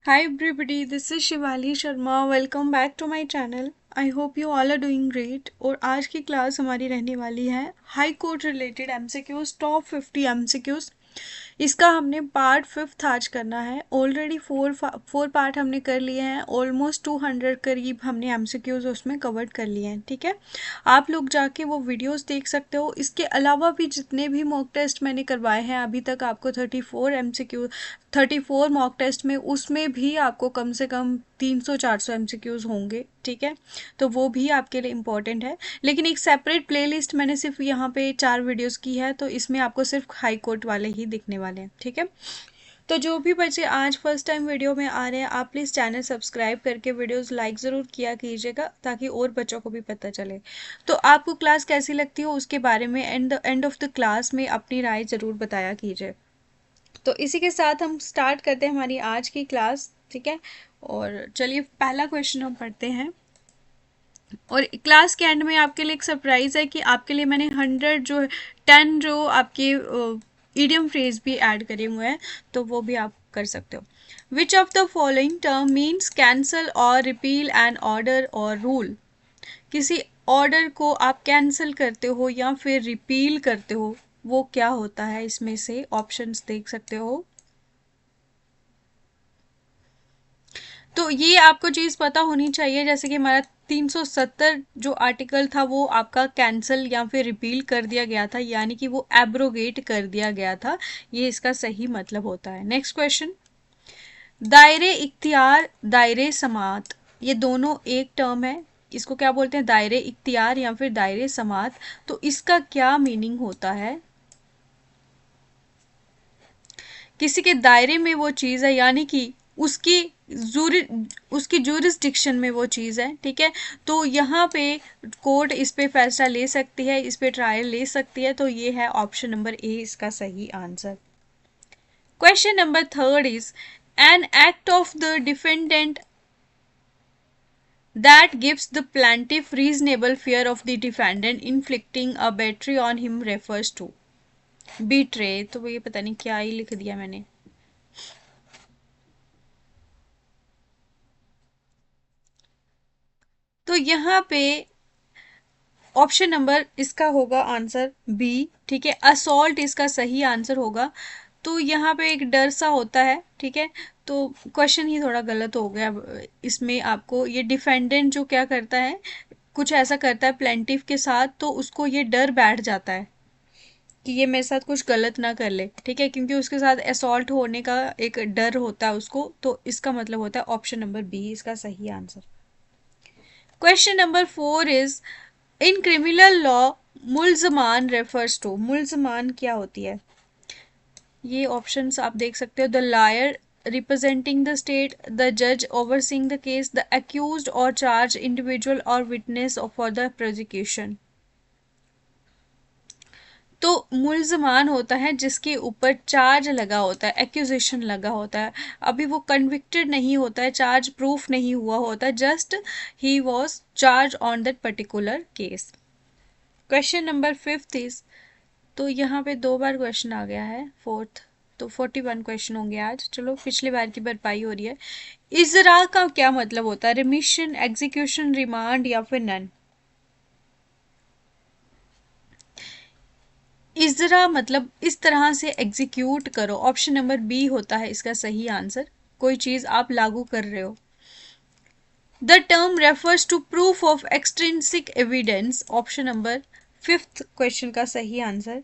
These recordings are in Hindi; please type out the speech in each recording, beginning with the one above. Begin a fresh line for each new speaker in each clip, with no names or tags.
Hi everybody, this is Shivali Sharma. Welcome back to my channel. I hope you all are doing great. और आज की क्लास हमारी रहने वाली है high court related MCQs, top 50 MCQs. इसका हमने पार्ट फिफ्थ आज करना है. ऑलरेडी फोर पार्ट हमने कर लिए हैं. ऑलमोस्ट 200 करीब हमने एमसीक्यूज उसमें कवर कर लिए हैं. ठीक है, आप लोग जाके वो वीडियोस देख सकते हो. इसके अलावा भी जितने भी मॉक टेस्ट मैंने करवाए हैं अभी तक, आपको 34 मॉक टेस्ट में, उसमें भी आपको कम से कम 300-400 एमसीक्यूज होंगे. ठीक है, तो वो भी आपके लिए इम्पोर्टेंट है. लेकिन एक सेपरेट प्लेलिस्ट मैंने सिर्फ यहाँ पे 4 वीडियोस की है, तो इसमें आपको सिर्फ हाई कोर्ट वाले ही दिखने वाले हैं. ठीक है, तो जो भी बच्चे आज फर्स्ट टाइम वीडियो में आ रहे हैं, आप प्लीज़ चैनल सब्सक्राइब करके वीडियोस लाइक ज़रूर किया कीजिएगा ताकि और बच्चों को भी पता चले. तो आपको क्लास कैसी लगती हो उसके बारे में एंड ऑफ द क्लास में अपनी राय ज़रूर बताया कीजिए. तो इसी के साथ हम स्टार्ट करते हैं हमारी आज की क्लास. ठीक है, और चलिए पहला क्वेश्चन हम पढ़ते हैं. और क्लास के एंड में आपके लिए एक सरप्राइज है कि आपके लिए मैंने 10 जो आपके इडियम फ्रेज भी ऐड करे हुए हैं, तो वो भी आप कर सकते हो. विच of the following term means cancel और रिपील एन ऑर्डर और रूल. किसी ऑर्डर को आप कैंसिल करते हो या फिर रिपील करते हो, वो क्या होता है? इसमें से ऑप्शंस देख सकते हो. तो ये आपको चीज़ पता होनी चाहिए, जैसे कि हमारा 370 जो आर्टिकल था वो आपका कैंसिल या फिर रिपील कर दिया गया था, यानी कि वो एब्रोगेट कर दिया गया था. ये इसका सही मतलब होता है. Next question. दायरे इख्तियार, दायरे समात, ये दोनों एक टर्म है. इसको क्या बोलते हैं? दायरे इख्तियार या फिर दायरे समात. तो इसका क्या मीनिंग होता है? किसी के दायरे में वो चीज़ है, यानी कि उसकी जूरि उसकी जुरिस्डिक्शन में वो चीज़ है. ठीक है, तो यहाँ पे कोर्ट इस पे फैसला ले सकती है, इस पे ट्रायल ले सकती है. तो ये है ऑप्शन नंबर ए इसका सही answer. Question number third is an act of the defendant that gives the plaintiff reasonable fear of the defendant inflicting a battery on him refers to. betray, तो ये पता नहीं क्या ही लिख दिया मैंने. तो यहाँ पे ऑप्शन नंबर इसका होगा आंसर बी. ठीक है, असॉल्ट इसका सही आंसर होगा. तो यहाँ पे एक डर सा होता है. ठीक है, तो क्वेश्चन ही थोड़ा गलत हो गया. इसमें आपको ये डिफेंडेंट जो क्या करता है, कुछ ऐसा करता है प्लेंटिफ के साथ, तो उसको ये डर बैठ जाता है कि ये मेरे साथ कुछ गलत ना कर ले. ठीक है, क्योंकि उसके साथ असॉल्ट होने का एक डर होता है उसको. तो इसका मतलब होता है ऑप्शन नंबर बी इसका सही answer. Question number four is in criminal law मुल्जमान रेफर्स टू. मुल्जमान क्या होती है? ये ऑप्शंस आप देख सकते हो. The lawyer representing the state, the जज overseeing the case, the accused or charge individual or witness for the prosecution. तो मुल्जमान होता है जिसके ऊपर चार्ज लगा होता है, एक्यूजेशन लगा होता है. अभी वो कन्विक्टेड नहीं होता है, चार्ज प्रूफ नहीं हुआ होता, just he was charge on that particular case. Question number fifth is, तो यहाँ पे 2 बार क्वेश्चन आ गया है, फोर्थ. तो 41 क्वेश्चन होंगे आज. चलो पिछली बार की भरपाई हो रही है. इजरा का क्या मतलब होता है? रिमिशन, एग्जीक्यूशन, रिमांड या फिर नन. इजरा मतलब इस तरह से एग्जीक्यूट करो. ऑप्शन नंबर बी होता है इसका सही आंसर. कोई चीज आप लागू कर रहे हो. The term refers to proof of extrinsic evidence. Option number fifth question का सही आंसर.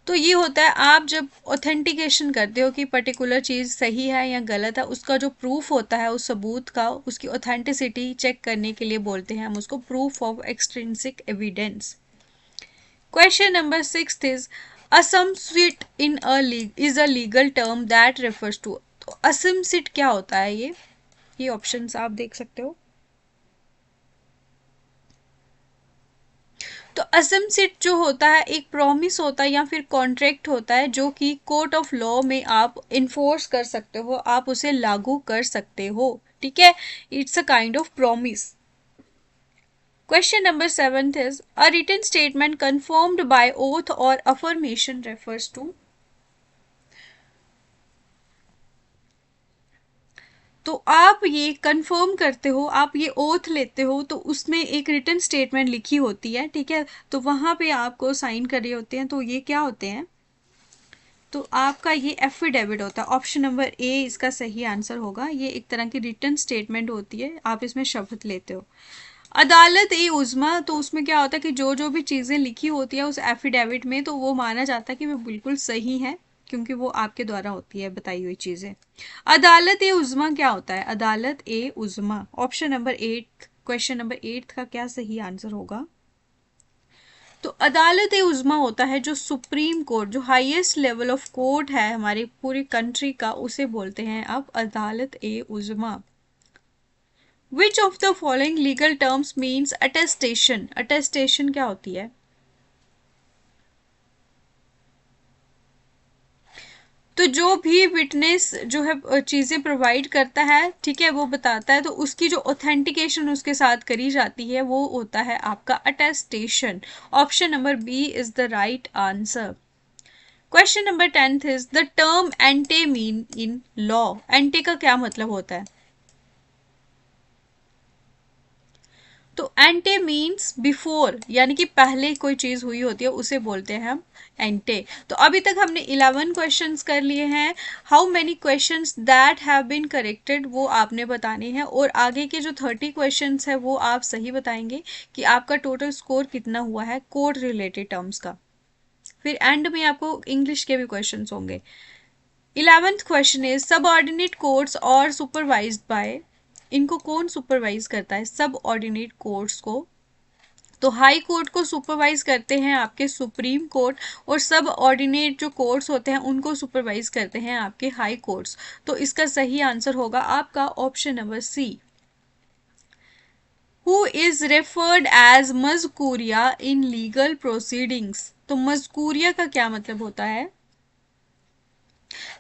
तो ये होता है आप जब ऑथेंटिकेशन करते हो कि पर्टिकुलर चीज़ सही है या गलत है, उसका जो प्रूफ होता है उस सबूत का, उसकी ऑथेंटिसिटी चेक करने के लिए बोलते हैं हम उसको proof of extrinsic evidence. Question number six is असमसिट in a is a legal term that refers to. तो असमसिट क्या होता है? ये ऑप्शंस आप देख सकते हो. तो असमसिट जो होता है एक प्रॉमिस होता है या फिर कॉन्ट्रैक्ट होता है जो कि कोर्ट ऑफ लॉ में आप इन्फोर्स कर सकते हो, आप उसे लागू कर सकते हो. ठीक है, it's a kind of promise. Question number seventh is a written statement confirmed by oath or affirmation refers to. तो आप ये कंफर्म करते हो, आप ये ओथ लेते हो, तो उसमें एक रिटन स्टेटमेंट लिखी होती है, ठीक है, तो वहाँ पे आपको साइन करने होते हैं, तो ये क्या होते हैं, तो आपका ये एफिडेविट होता है। ऑप्शन नंबर ए इसका सही आंसर होगा। ये एक तरह की रिटन स्टेटमेंट होती है, आप इसमें शपथ लेते हो। अदालत ए उज़्मा, तो उसमें क्या होता है कि जो जो भी चीज़ें लिखी होती है उस एफिडेविट में, तो वो माना जाता है कि वो बिल्कुल सही है, क्योंकि वो आपके द्वारा होती है बताई हुई चीज़ें। अदालत ए उज़्मा क्या होता है, अदालत ए उज़्मा। ऑप्शन नंबर 8, क्वेश्चन नंबर 8 का क्या सही आंसर होगा, तो अदालत ए उज़्मा होता है जो सुप्रीम कोर्ट, जो हाईएस्ट लेवल ऑफ कोर्ट है हमारी पूरी कंट्री का, उसे बोलते हैं अब अदालत ए उज़्मा। Which of the following legal terms means attestation, attestation क्या होती है, तो जो भी विटनेस जो है चीज़ें प्रोवाइड करता है, ठीक है, वो बताता है, तो उसकी जो ऑथेंटिकेशन उसके साथ करी जाती है वो होता है आपका attestation. Option number B is the right answer. Question number 10 is the term एंटे मीन इन लॉ, एंटे का क्या मतलब होता है, तो एंटे मीन्स बिफोर, यानी कि पहले कोई चीज हुई होती है उसे बोलते हैं हम एंटे। तो अभी तक हमने 11 क्वेश्चंस कर लिए हैं। How many questions that have been corrected वो आपने बताने हैं, और आगे के जो 30 क्वेश्चंस है वो आप सही बताएंगे कि आपका टोटल स्कोर कितना हुआ है कोड रिलेटेड टर्म्स का। फिर एंड में आपको इंग्लिश के भी क्वेश्चंस होंगे। 11th question is subordinate courts और सुपरवाइज्ड बाय, इनको कौन सुपरवाइज करता है सब ऑर्डिनेट कोर्ट्स को, तो हाई कोर्ट को सुपरवाइज करते हैं आपके सुप्रीम कोर्ट, और सब ऑर्डिनेट जो कोर्ट्स होते हैं उनको सुपरवाइज करते हैं आपके हाई कोर्ट्स। तो इसका सही आंसर होगा आपका option number C. Who is referred as मजकूरिया इन लीगल प्रोसीडिंग्स, तो मजकूरिया का क्या मतलब होता है,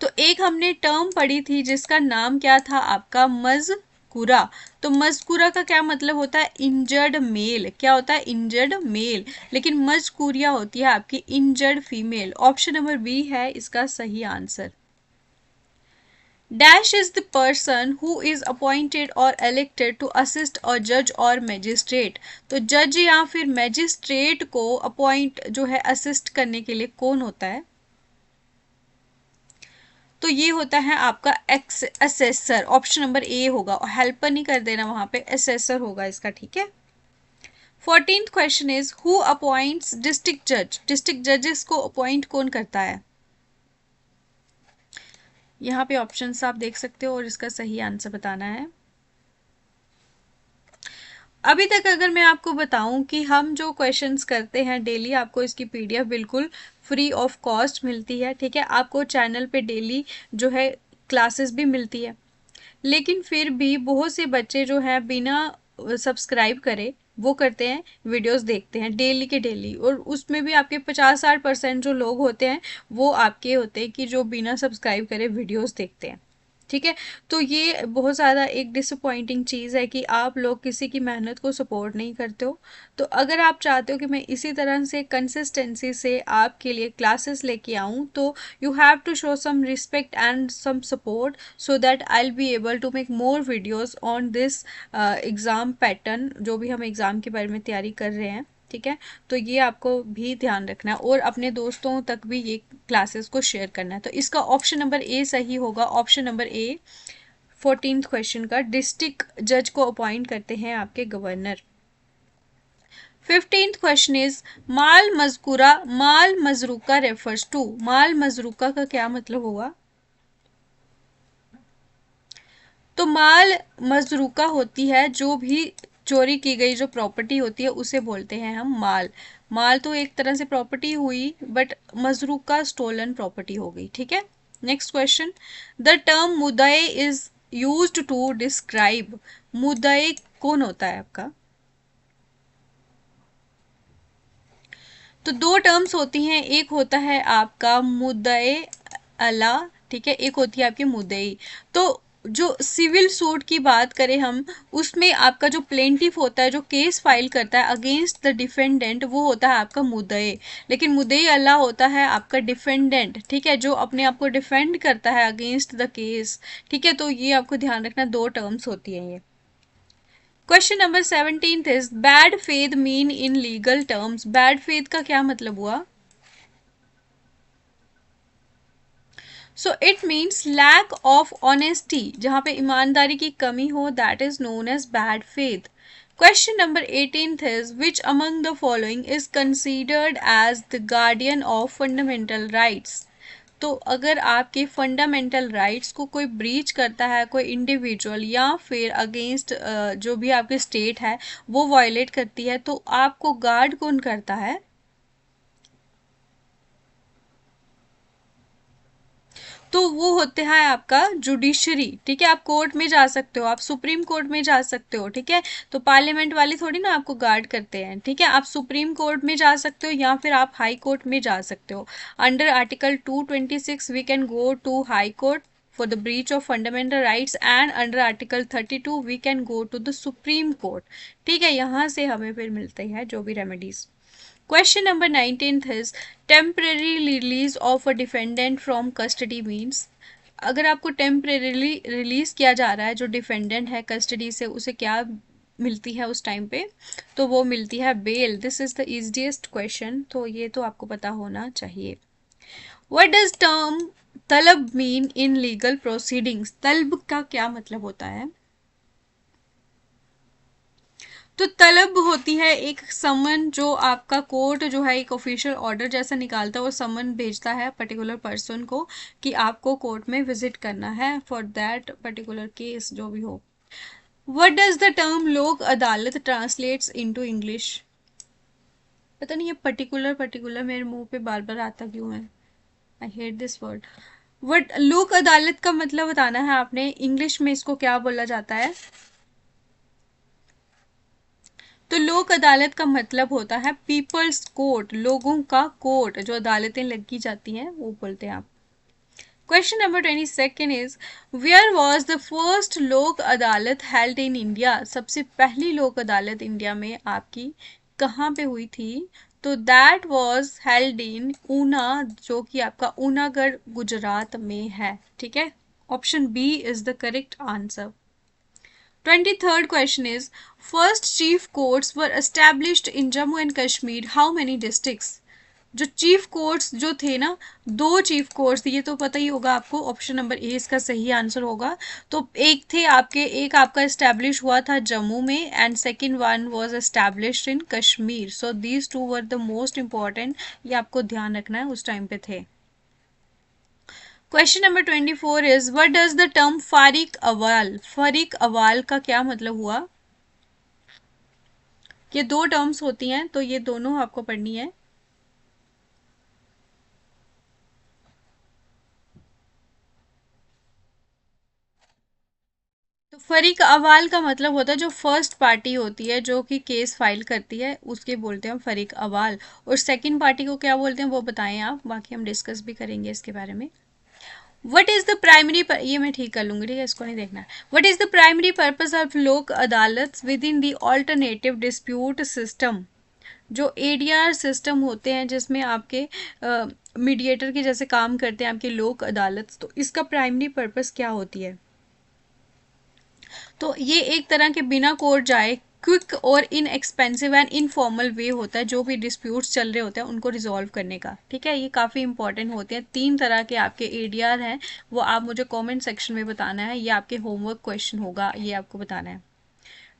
तो एक हमने टर्म पढ़ी थी जिसका नाम क्या था आपका मजकुरा, तो मजकुरा का क्या मतलब होता है, इंजर्ड मेल, क्या होता है इंजर्ड मेल, लेकिन मजकुरिया होती है आपकी injured female. Option number B है इसका सही answer. Dash is the person who is appointed or elected to assist a जज और मैजिस्ट्रेट, तो जज या फिर मैजिस्ट्रेट को अपॉइंट जो है असिस्ट करने के लिए कौन होता है, तो ये होता है आपका असेसर। ऑप्शन नंबर ए होगा, हेल्पर नहीं कर देना वहां पे, असेसर होगा इसका, ठीक है। 14th question is who appoints district जज, डिस्ट्रिक्ट जजेस को अपॉइंट कौन करता है, यहाँ पे ऑप्शंस आप देख सकते हो और इसका सही आंसर बताना है। अभी तक अगर मैं आपको बताऊं कि हम जो क्वेश्चंस करते हैं डेली, आपको इसकी पीडीएफ बिल्कुल फ्री ऑफ कॉस्ट मिलती है, ठीक है, आपको चैनल पे डेली जो है क्लासेस भी मिलती है, लेकिन फिर भी बहुत से बच्चे जो हैं बिना सब्सक्राइब करे वो करते हैं, वीडियोस देखते हैं डेली के डेली, और उसमें भी आपके 50-60% जो लोग होते हैं वो आपके होते हैं कि जो बिना सब्सक्राइब करे वीडियोस देखते हैं, ठीक है। तो ये बहुत ज़्यादा एक डिसअपॉइंटिंग चीज़ है कि आप लोग किसी की मेहनत को सपोर्ट नहीं करते हो। तो अगर आप चाहते हो कि मैं इसी तरह से कंसिस्टेंसी से आपके लिए क्लासेस लेके आऊँ, तो you have to show some respect and some support so that I will be able to make more videos on this exam pattern, जो भी हम एग्ज़ाम के बारे में तैयारी कर रहे हैं, ठीक है। तो ये आपको भी ध्यान रखना है और अपने दोस्तों तक भी ये क्लासेस को शेयर करना है। तो इसका ऑप्शन नंबर ए सही होगा। Option number A 14th question का, डिस्ट्रिक्ट जज को अपॉइंट करते हैं आपके गवर्नर। 15th क्वेश्चन इज माल मजकूरा माल मजरूका रेफर्स टू, माल मजरूका का क्या मतलब होगा, तो माल मजरूका होती है जो भी चोरी की गई जो प्रॉपर्टी होती है उसे बोलते हैं हम माल। माल तो एक तरह से प्रॉपर्टी हुई, बट मजरूका स्टोलन प्रॉपर्टी हो गई, ठीक है। नेक्स्ट क्वेश्चन, द टर्म मुदई इज यूज्ड टू डिस्क्राइब, मुदई कौन होता है आपका, तो दो टर्म्स होती हैं, एक होता है आपका मुद्दे अला, ठीक है, एक होती है आपकी मुद्दई। तो जो सिविल सूट की बात करें हम, उसमें आपका जो प्लेंटिफ होता है, जो केस फाइल करता है अगेंस्ट द डिफेंडेंट, वो होता है आपका मुद्दई। लेकिन मुद्दई अल्लाह होता है आपका डिफेंडेंट, ठीक है, जो अपने आप को डिफेंड करता है अगेंस्ट द केस। ठीक है, तो ये आपको ध्यान रखना, दो टर्म्स होती हैं ये। Question number 17 is bad faith mean in legal terms. Bad faith का क्या मतलब हुआ? So it means lack of honesty, जहां पे ईमानदारी की कमी हो, that is known as bad faith. Question number 18 is which among the following is considered as the guardian of fundamental rights। तो अगर आपके फंडामेंटल राइट्स को कोई ब्रीच करता है, कोई इंडिविजुअल या फिर अगेंस्ट जो भी आपकी स्टेट है वो वायलेट करती है, तो आपको गार्ड कौन करता है? तो वो होते हैं आपका जुडिशरी। ठीक है, आप कोर्ट में जा सकते हो, आप सुप्रीम कोर्ट में जा सकते हो। ठीक है, तो पार्लियामेंट वाले थोड़ी ना आपको गार्ड करते हैं। ठीक है, आप सुप्रीम कोर्ट में जा सकते हो या फिर आप हाई कोर्ट में जा सकते हो। Under article 226 we can go to high court for the breach of fundamental rights and under article 32 we can go to the supreme court। ठीक है, यहाँ से हमें फिर मिलते हैं जो भी remedies. Question number 19 is temporary release of a defendant from custody means। अगर आपको टेम्परेरीली रिलीज किया जा रहा है, जो डिफेंडेंट है कस्टडी से, उसे क्या मिलती है उस टाइम पे? तो वो मिलती है bail. This is the easiest question, तो ये तो आपको पता होना चाहिए। व्हाट डज टर्म तलब मीन इन लीगल प्रोसीडिंग्स। तलब का क्या मतलब होता है? तो तलब होती है एक समन, जो आपका कोर्ट जो है एक ऑफिशियल ऑर्डर जैसा निकालता है, वो समन भेजता है पर्टिकुलर पर्सन को कि आपको कोर्ट में विजिट करना है फॉर दैट पर्टिकुलर केस जो भी हो। व्हाट डज द टर्म लोक अदालत ट्रांसलेट्स इनटू इंग्लिश। पता नहीं ये पर्टिकुलर पर्टिकुलर मेरे मुंह पे बार बार आता क्यों है। I hate this word. What लोक अदालत का मतलब बताना है आपने, इंग्लिश में इसको क्या बोला जाता है? तो लोक अदालत का मतलब होता है पीपल्स कोर्ट, लोगों का कोर्ट, जो अदालतें लगी जाती हैं वो बोलते हैं आप। Question number 22 is where was the first Lok Adalat held in India. सबसे पहली लोक अदालत इंडिया में आपकी कहाँ पे हुई थी? तो that was held in Una, जो कि आपका ऊनागढ़ गुजरात में है। ठीक है, option B is the correct answer. 23rd question is first chief courts were established in Jammu and Kashmir, how many districts। जो चीफ कोर्ट्स जो थे ना, दो चीफ कोर्ट्स थे, ये तो पता ही होगा आपको, ऑप्शन नंबर ए इसका सही आंसर होगा। तो एक थे आपके, एक आपका एस्टेब्लिश हुआ था जम्मू में and second one was established in Kashmir. So these two were the most important, ये आपको ध्यान रखना है, उस टाइम पे थे। Question number 24 is what does the term फारिक अवाल। फारिक अवाल का क्या मतलब हुआ? ये दो टर्म्स होती हैं, तो ये दोनों आपको पढ़नी है। तो फरीक अवाल का मतलब होता है जो फर्स्ट पार्टी होती है जो कि केस फाइल करती है, उसके बोलते हैं फरीक अवाल। और सेकंड पार्टी को क्या बोलते हैं वो बताएं आप, बाकी हम डिस्कस भी करेंगे इसके बारे में। वट इज द प्राइमरी, ये मैं ठीक कर लूंगी, ठीक है, इसको नहीं देखना। What is the primary purpose of लोक अदालत with in the alternative dispute system. जो एडीआर सिस्टम होते हैं जिसमें आपके मीडिएटर के जैसे काम करते हैं आपके लोक अदालत, तो इसका प्राइमरी पर्पस क्या होती है? तो ये एक तरह के बिना कोर्ट जाए क्विक और इनएक्सपेंसिव एंड इनफॉर्मल वे होता है जो भी डिस्प्यूट्स चल रहे होते हैं उनको रिजॉल्व करने का। ठीक है, ये काफ़ी इंपॉर्टेंट होते हैं। 3 तरह के आपके एडीआर हैं, वो आप मुझे कमेंट सेक्शन में बताना है, ये आपके होमवर्क क्वेश्चन होगा, ये आपको बताना है।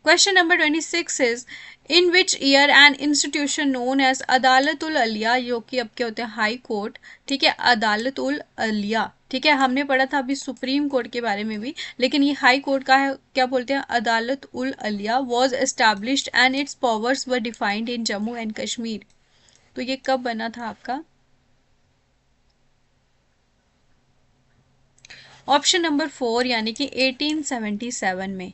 Question number 26 is in which year an institution known as Adalat उल अलिया, जो कि अब क्या होते हैं हाई कोर्ट। ठीक है, अदालत उल अलिया। ठीक है, हमने पढ़ा था अभी सुप्रीम कोर्ट के बारे में भी, लेकिन ये हाई कोर्ट का है, क्या बोलते हैं, अदालत उल अलिया was established and its powers were defined in Jammu and Kashmir. तो ये कब बना था आपका? ऑप्शन नंबर 4 यानी कि 1877 में।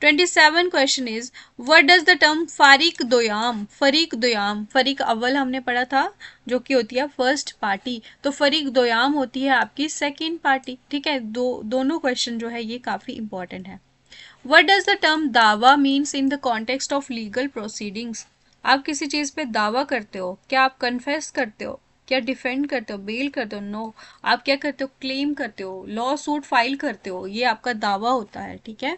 27 question is what does the term फारिक दोयाम, फरीक दोयाम, फरीक अव्वल हमने पढ़ा था जो कि होती है फर्स्ट पार्टी, तो फरीक दोयाम होती है आपकी सेकंड पार्टी, ठीक है। दोनों क्वेश्चन जो है ये काफी इंपॉर्टेंट है। व्हाट डज द टर्म दावा means in the context of legal proceedings, आप किसी चीज पे दावा करते हो, क्या आप कन्फेस करते हो, क्या डिफेंड करते हो, बेल करते हो, नो आप क्या करते हो, क्लेम करते हो, लॉ सूट फाइल करते हो, ये आपका दावा होता है, ठीक है।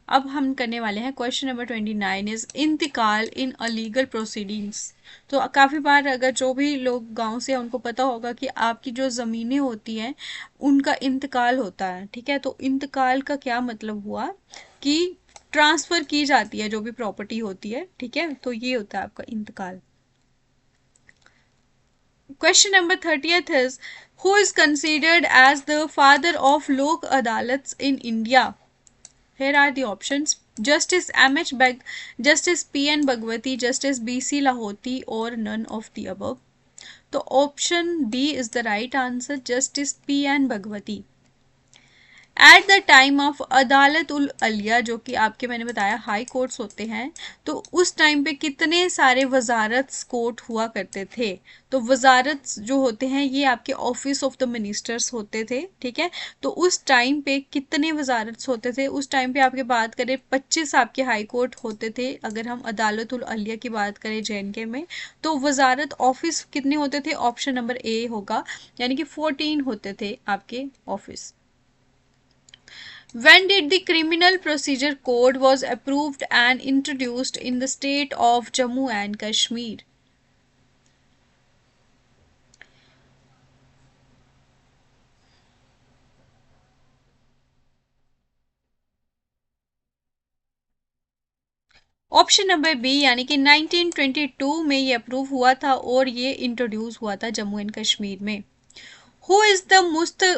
अब हम करने वाले हैं क्वेश्चन नंबर 29 इज इंतकाल इन अ लीगल प्रोसीडिंग्स। तो काफ़ी बार अगर जो भी लोग गांव से हैं उनको पता होगा कि आपकी जो ज़मीनें होती हैं उनका इंतकाल होता है, ठीक है। तो इंतकाल का क्या मतलब हुआ कि ट्रांसफ़र की जाती है जो भी प्रॉपर्टी होती है, ठीक है, तो ये होता है आपका इंतकाल। Question number 30th is who is considered as the father of लोक अदालत्स in India. Here are the options: Justice M.H. Beg, Justice P.N. Bhagwati, Justice B.C. Lahoti, or none of the above. तो option D is the right answer, Justice P.N. Bhagwati. At the time of अदालत उल अलिया, जो कि आपके मैंने बताया हाई कोर्ट्स होते हैं, तो उस टाइम पे कितने सारे वजारत कोर्ट हुआ करते थे। तो वजारत जो होते हैं ये आपके ऑफिस ऑफ द मिनिस्टर्स होते थे, ठीक है। तो उस टाइम पे कितने वजारत होते थे, उस टाइम पे आपके बात करें 25 आपके हाई कोर्ट होते थे। अगर हम अदालत उल अलिया की बात करें JNK में, तो वजारत ऑफिस कितने होते थे, ऑप्शन नंबर ए होगा, यानी कि 14 होते थे आपके office. When did the Criminal Procedure Code was approved and introduced in the state of Jammu and Kashmir? Option number B, यानी कि 1922 में ये अप्रूव हुआ था और ये इंट्रोड्यूस हुआ था जम्मू एंड कश्मीर में। हु इज द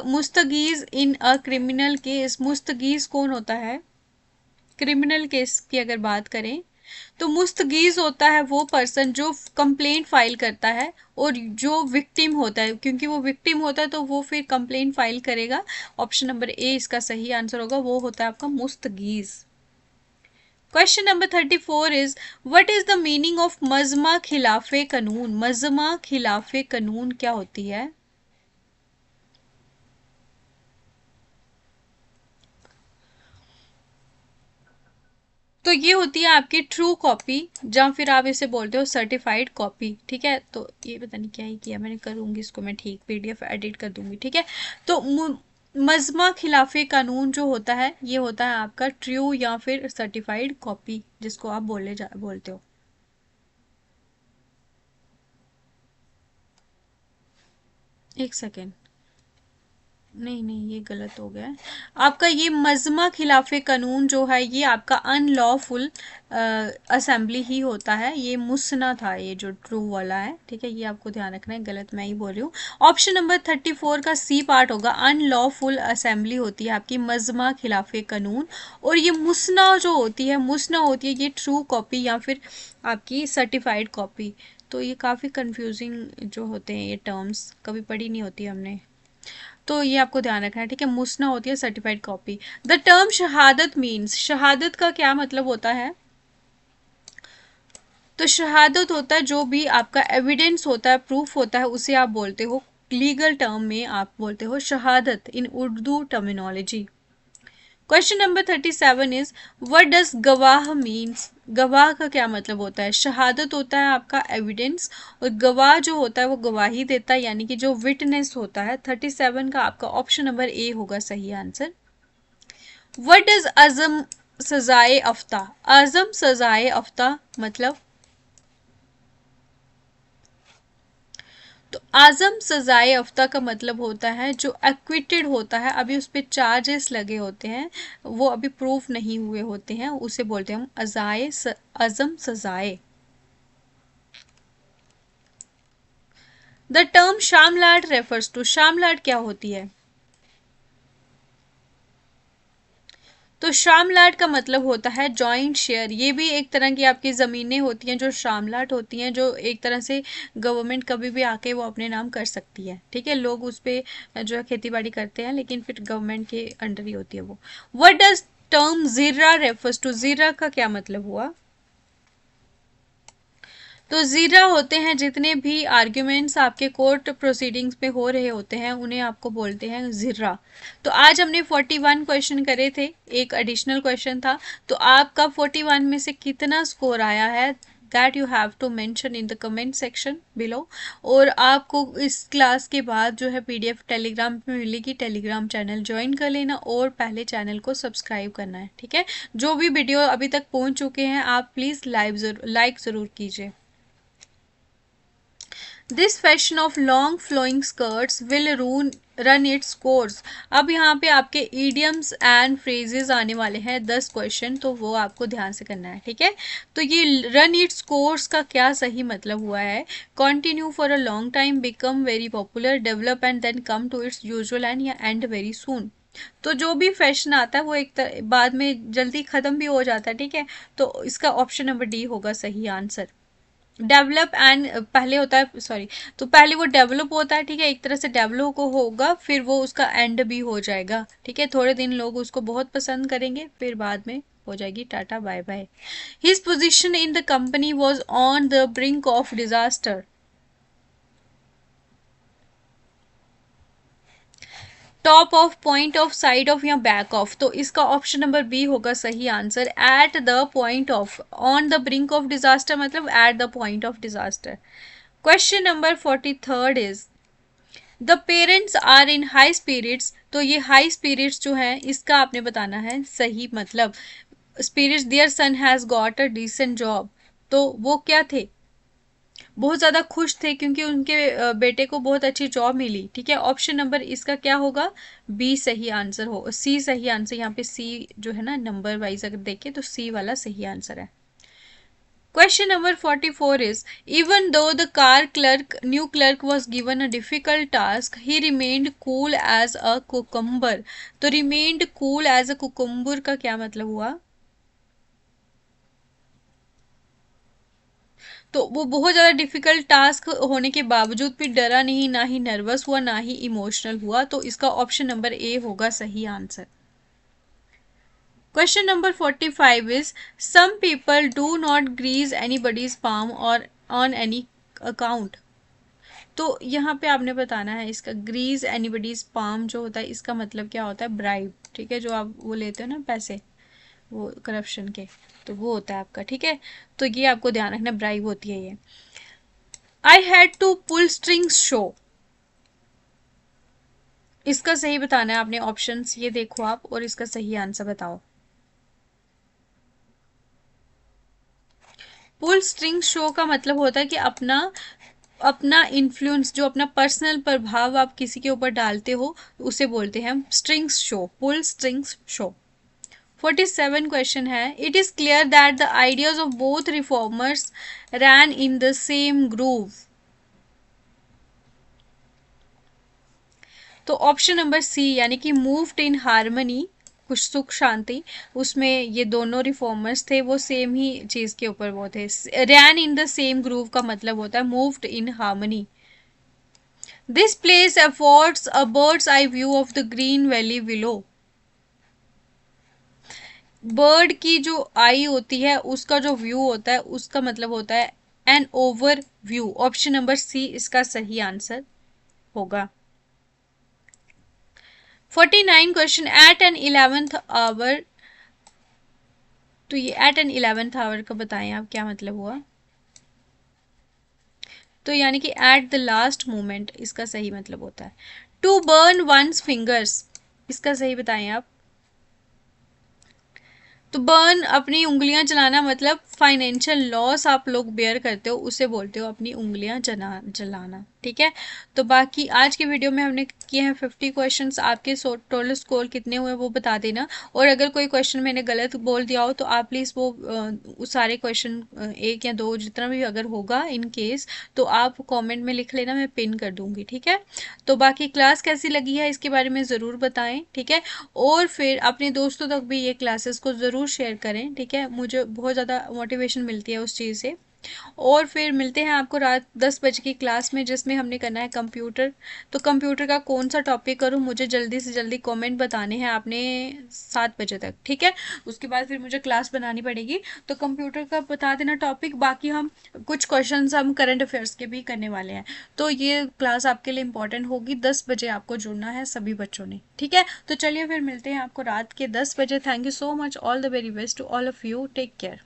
मुस्तगीज इन अ क्रिमिनल केस, मुस्तगीज कौन होता है क्रिमिनल केस की अगर बात करें, तो मुस्तगीज होता है वो पर्सन जो कंप्लेंट फाइल करता है और जो विक्टिम होता है, क्योंकि वो विक्टिम होता है तो वो फिर कंप्लेंट फाइल करेगा। ऑप्शन नंबर ए इसका सही आंसर होगा, वो होता है आपका मुस्तगीज। Question number 34 is what is the meaning of मजमा खिलाफे कानून, मजमा खिलाफे कानून क्या होती है। तो ये होती है आपकी ट्रू कॉपी, या फिर आप इसे बोलते हो सर्टिफाइड कॉपी, ठीक है। तो ये पता नहीं क्या ही किया मैंने, करूंगी इसको मैं ठीक, PDF एडिट कर दूंगी, ठीक है। तो मजमा खिलाफे कानून जो होता है ये होता है आपका ट्रू या फिर सर्टिफाइड कॉपी, जिसको आप बोलते हो। एक सेकेंड, नहीं नहीं ये गलत हो गया है। आपका ये मजमा खिलाफे कानून जो है ये आपका अनलॉफुल असेंबली ही होता है, ये मुसना था ये जो ट्रू वाला है, ठीक है, ये आपको ध्यान रखना है, गलत मैं ही बोल रही हूँ। ऑप्शन नंबर 34 का सी पार्ट होगा, अनलॉफुल असेंबली होती है आपकी मजमा खिलाफे कानून, और ये मुसना जो होती है, मुसना होती है ये ट्रू कॉपी या फिर आपकी सर्टिफाइड कॉपी। तो ये काफ़ी कंफ्यूजिंग जो होते हैं ये टर्म्स, कभी पढ़ी नहीं होती हमने, तो ये आपको ध्यान रखना है, ठीक है। मुसना होती है सर्टिफाइड कॉपी। द टर्म शहादत मीन्स, शहादत का क्या मतलब होता है। तो शहादत होता है जो भी आपका एविडेंस होता है, प्रूफ होता है, उसे आप बोलते हो लीगल टर्म में आप बोलते हो शहादत in Urdu terminology. Question number 37 is what does गवाह मीन्स, गवाह का क्या मतलब होता है। शहादत होता है आपका एविडेंस और गवाह जो होता है वो गवाही देता है, यानी कि जो विटनेस होता है। 37 का आपका ऑप्शन नंबर ए होगा सही आंसर। व्हाट डज अज़म सजाए अफ्ता, आज़म सजाए अफ्ता मतलब, तो आज़म सजाए अफ्ता का मतलब होता है जो एक्विटेड होता है, अभी उस पर चार्जेस लगे होते हैं, वो अभी प्रूफ नहीं हुए होते हैं, उसे बोलते हैं हम अज़म सजाए। द टर्म शामलाट रेफर्स टू, शामलाट क्या होती है। तो शामलाट का मतलब होता है जॉइंट शेयर, ये भी एक तरह की आपकी ज़मीनें होती हैं जो शामलाट होती हैं, जो एक तरह से गवर्नमेंट कभी भी आके वो अपने नाम कर सकती है, ठीक है। लोग उस पर जो है खेती बाड़ी करते हैं लेकिन फिर गवर्नमेंट के अंडर ही होती है वो। व्हाट डज टर्म जीरा रेफर्स टू, जीरा का क्या मतलब हुआ? तो जीरा होते हैं जितने भी आर्ग्यूमेंट्स आपके कोर्ट प्रोसीडिंग्स पे हो रहे होते हैं, उन्हें आपको बोलते हैं जीरा। तो आज हमने 41 क्वेश्चन करे थे, एक एडिशनल क्वेश्चन था। तो आपका 41 में से कितना स्कोर आया है, that you have to mention in the comment section below. और आपको इस क्लास के बाद जो है पीडीएफ टेलीग्राम पे मिलेगी, टेलीग्राम चैनल ज्वाइन कर लेना और पहले चैनल को सब्सक्राइब करना है, ठीक है। जो भी वीडियो अभी तक पहुंच चुके हैं आप प्लीज़ लाइक ज़रूर कीजिए। This fashion of long flowing skirts will run its course. अब यहाँ पे आपके ईडियम्स एंड फ्रेजेस आने वाले हैं 10 क्वेश्चन, तो वो आपको ध्यान से करना है, ठीक है। तो ये रन इट्स कोर्स का क्या सही मतलब हुआ है? Continue for a long time, become very popular, develop and then come to its usual end या एंड वेरी सून। तो जो भी फैशन आता है वो बाद में जल्दी ख़त्म भी हो जाता है, ठीक है। तो इसका ऑप्शन नंबर डी होगा सही आंसर। डेवलप एंड पहले होता है, सॉरी, तो पहले वो डेवलप होता है, ठीक है, एक तरह से डेवलप को होगा, फिर वो उसका एंड भी हो जाएगा, ठीक है। थोड़े दिन लोग उसको बहुत पसंद करेंगे, फिर बाद में हो जाएगी tata bye bye. His position in the company was on the brink of disaster. Top of, point of, side of या बैक ऑफ, तो इसका ऑप्शन नंबर बी होगा सही answer. At the point of, on the brink of disaster मतलब at the point of disaster. Question number 43 is the parents are in high spirits. तो ये हाई स्पिरिट्स जो है इसका आपने बताना है सही मतलब। Spirits their son has got a decent job, तो वो क्या थे? बहुत ज़्यादा खुश थे क्योंकि उनके बेटे को बहुत अच्छी जॉब मिली, ठीक है। ऑप्शन नंबर इसका क्या होगा? बी सही आंसर हो, सी सही आंसर। यहाँ पे सी जो है ना नंबर वाइज अगर देखें तो सी वाला सही आंसर है। Question number 44 is even though the new clerk was given a difficult task, he remained cool as a cucumber। तो remained cool as a cucumber का क्या मतलब हुआ? तो वो बहुत ज़्यादा डिफिकल्ट टास्क होने के बावजूद भी डरा नहीं, ना ही नर्वस हुआ, ना ही इमोशनल हुआ। तो इसका ऑप्शन नंबर ए होगा सही answer. Question number 45 is some people do not grease anybody's palm or on any account। तो यहाँ पे आपने बताना है इसका ग्रीज एनीबडीज पाम जो होता है इसका मतलब क्या होता है? ब्राइब, ठीक है, जो आप वो लेते हो ना पैसे, वो करप्शन के, तो वो होता है आपका, ठीक है। तो ये आपको ध्यान रखना, ब्राइब होती है ये। I had to pull strings show, इसका सही बताना है आपने। ऑप्शंस ये देखो आप और इसका सही आंसर बताओ। पुल स्ट्रिंग शो का मतलब होता है कि अपना अपना इन्फ्लुएंस, जो अपना पर्सनल प्रभाव आप किसी के ऊपर डालते हो, उसे बोलते हैं हम strings show, pull strings show. 47 question है it is clear that the ideas of both reformers ran in the same groove. तो ऑप्शन नंबर सी यानी कि मूव्ड इन हार्मनी, कुछ सुख शांति, उसमें ये दोनों रिफॉर्मर्स थे वो सेम ही चीज के ऊपर वो थे। रैन इन द सेम ग्रूव का मतलब होता है moved in harmony. This place affords a bird's eye view of the green valley below. Bird की जो आई होती है उसका जो व्यू होता है उसका मतलब होता है an overview. Option number C इसका सही आंसर होगा। 49 question eight N 11th our. तो ये एट एन 11th आवर का बताएं आप क्या मतलब हुआ? तो यानी कि एट द लास्ट मोमेंट इसका सही मतलब होता है। टू बर्न वंस फिंगर्स, इसका सही बताएं आप। तो बर्न अपनी उंगलियां जलाना मतलब फाइनेंशियल लॉस आप लोग बेयर करते हो, उसे बोलते हो अपनी उंगलियां जलाना, ठीक है। तो बाकी आज के वीडियो में हमने किए हैं 50 क्वेश्चंस। आपके टोटल स्कोर कितने हुए वो बता देना। और अगर कोई क्वेश्चन मैंने गलत बोल दिया हो तो आप प्लीज़ वो उस सारे क्वेश्चन एक या दो जितना भी अगर होगा इन केस, तो आप कॉमेंट में लिख लेना, मैं पिन कर दूंगी, ठीक है। तो बाकी क्लास कैसी लगी है इसके बारे में ज़रूर बताएं, ठीक है। और फिर अपने दोस्तों तक भी ये क्लासेस को ज़रूर शेयर करें, ठीक है। मुझे बहुत ज़्यादा मोटिवेशन मिलती है उस चीज़ से। और फिर मिलते हैं आपको रात 10 बजे की क्लास में, जिसमें हमने करना है कंप्यूटर। तो कंप्यूटर का कौन सा टॉपिक करूँ, मुझे जल्दी से जल्दी कमेंट बताने हैं आपने 7 बजे तक, ठीक है। उसके बाद फिर मुझे क्लास बनानी पड़ेगी। तो कंप्यूटर का बता देना टॉपिक, बाकी हम कुछ क्वेश्चंस हम करंट अफेयर्स के भी करने वाले हैं। तो ये क्लास आपके लिए इंपॉर्टेंट होगी। 10 बजे आपको जुड़ना है सभी बच्चों ने, ठीक है। तो चलिए फिर मिलते हैं आपको रात के 10 बजे। Thank you so much, all the very best to all of you, take care.